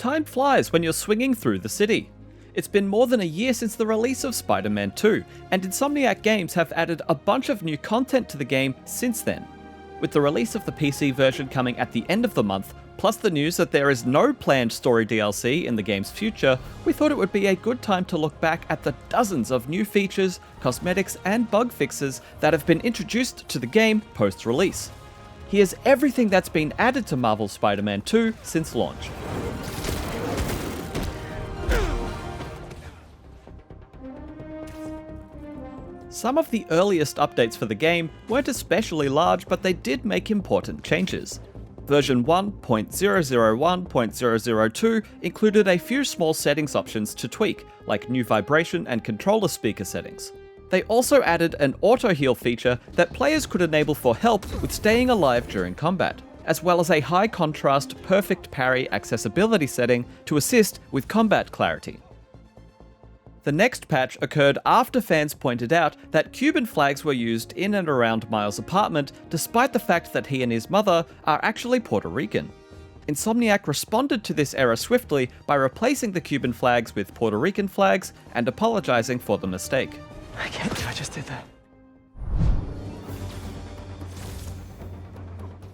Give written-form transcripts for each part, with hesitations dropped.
time flies when you're swinging through the city. It's been more than a year since the release of Spider-Man 2, and Insomniac Games have added a bunch of new content to the game since then. With the release of the PC version coming at the end of the month, plus the news that there is no planned story DLC in the game's future, we thought it would be a good time to look back at the dozens of new features, cosmetics, and bug fixes that have been introduced to the game post-release. Here's everything that's been added to Marvel's Spider-Man 2 since launch. Some of the earliest updates for the game weren't especially large, but they did make important changes. Version 1.001.002 included a few small settings options to tweak, like new vibration and controller speaker settings. They also added an auto-heal feature that players could enable for help with staying alive during combat, as well as a high-contrast perfect parry accessibility setting to assist with combat clarity. The next patch occurred after fans pointed out that Cuban flags were used in and around Miles' apartment, despite the fact that he and his mother are actually Puerto Rican. Insomniac responded to this error swiftly by replacing the Cuban flags with Puerto Rican flags and apologizing for the mistake. I can't believe I just did that.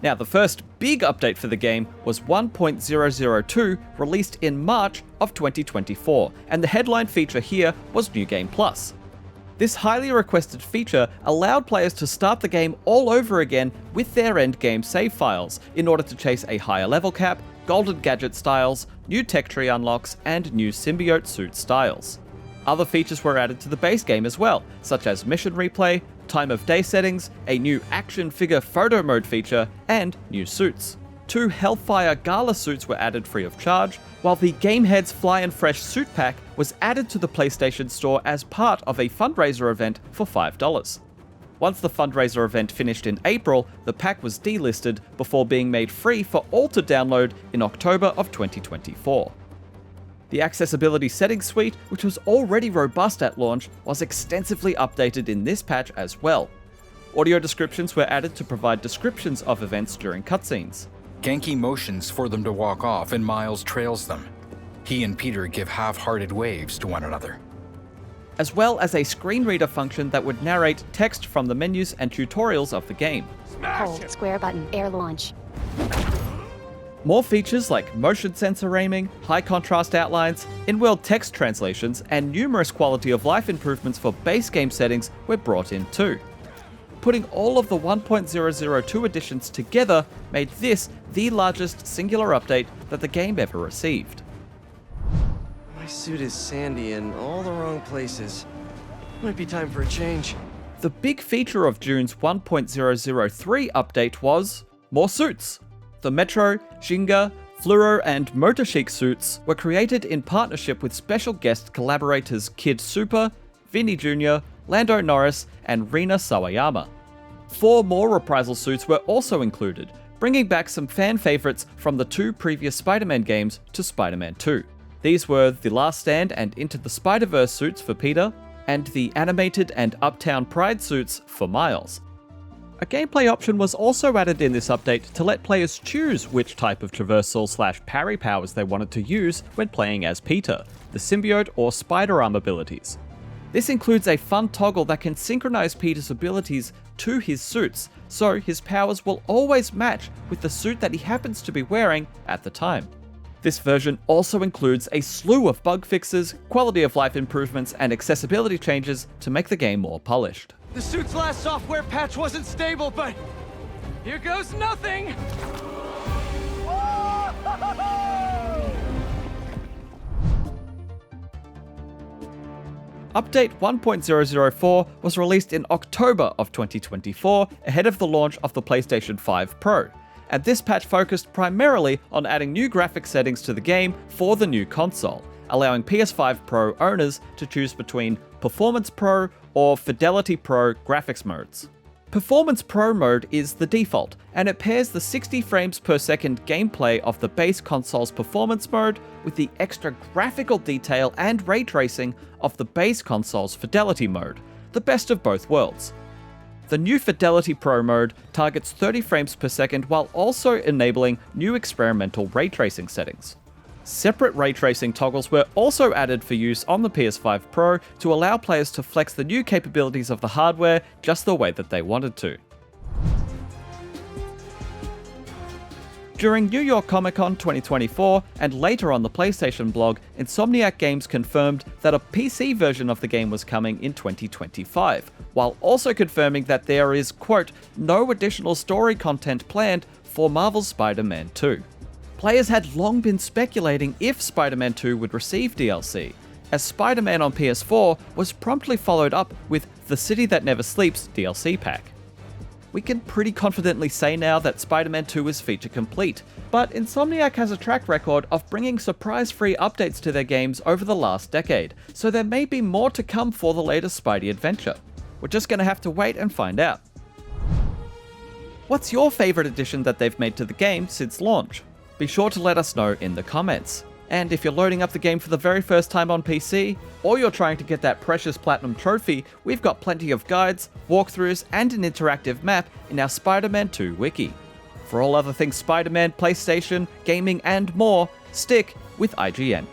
Now, the first big update for the game was 1.002, released in March of 2024, and the headline feature here was New Game Plus. This highly requested feature allowed players to start the game all over again with their endgame save files in order to chase a higher level cap, golden gadget styles, new tech tree unlocks, and new symbiote suit styles. Other features were added to the base game as well, such as mission replay, time of day settings, a new action figure photo mode feature, and new suits. 2 Hellfire Gala suits were added free of charge, while the Gamehead's Fly and Fresh suit pack was added to the PlayStation Store as part of a fundraiser event for $5. Once the fundraiser event finished in April, the pack was delisted before being made free for all to download in October of 2024. The accessibility settings suite, which was already robust at launch, was extensively updated in this patch as well. Audio descriptions were added to provide descriptions of events during cutscenes. Genki motions for them to walk off and Miles trails them. He and Peter give half-hearted waves to one another. As well as a screen reader function that would narrate text from the menus and tutorials of the game. Hold square button, air launch. More features like motion sensor aiming, high contrast outlines, in-world text translations, and numerous quality of life improvements for base game settings were brought in too. Putting all of the 1.002 additions together made this the largest singular update that the game ever received. My suit is sandy in all the wrong places. Might be time for a change. The big feature of June's 1.003 update was more suits. The Metro, Shinga, Fluoro, and Motor Chic suits were created in partnership with special guest collaborators Kid Super, Vinny Jr., Lando Norris, and Rina Sawayama. 4 more reprisal suits were also included, bringing back some fan favorites from the 2 previous Spider-Man games to Spider-Man 2. These were the Last Stand and Into the Spider-Verse suits for Peter, and the Animated and Uptown Pride suits for Miles. A gameplay option was also added in this update to let players choose which type of traversal/parry powers they wanted to use when playing as Peter, the symbiote or spider arm abilities. This includes a fun toggle that can synchronize Peter's abilities to his suits, so his powers will always match with the suit that he happens to be wearing at the time. This version also includes a slew of bug fixes, quality of life improvements, and accessibility changes to make the game more polished. The suit's last software patch wasn't stable, but here goes nothing! Update 1.004 was released in October of 2024, ahead of the launch of the PlayStation 5 Pro, and this patch focused primarily on adding new graphics settings to the game for the new console, allowing PS5 Pro owners to choose between Performance Pro or Fidelity Pro graphics modes. Performance Pro mode is the default, and it pairs the 60 frames per second gameplay of the base console's performance mode with the extra graphical detail and ray tracing of the base console's Fidelity mode, the best of both worlds. The new Fidelity Pro mode targets 30 frames per second while also enabling new experimental ray tracing settings. Separate ray tracing toggles were also added for use on the PS5 Pro to allow players to flex the new capabilities of the hardware just the way that they wanted to. During New York Comic Con 2024 and later on the PlayStation blog, Insomniac Games confirmed that a PC version of the game was coming in 2025, while also confirming that there is, quote, no additional story content planned for Marvel's Spider-Man 2. Players had long been speculating if Spider-Man 2 would receive DLC, as Spider-Man on PS4 was promptly followed up with the City That Never Sleeps DLC pack. We can pretty confidently say now that Spider-Man 2 is feature complete, but Insomniac has a track record of bringing surprise-free updates to their games over the last decade, so there may be more to come for the latest Spidey adventure. We're just gonna have to wait and find out. What's your favourite addition that they've made to the game since launch? Be sure to let us know in the comments. And if you're loading up the game for the very first time on PC, or you're trying to get that precious Platinum trophy, we've got plenty of guides, walkthroughs, and an interactive map in our Spider-Man 2 wiki. For all other things Spider-Man, PlayStation, gaming, and more, stick with IGN.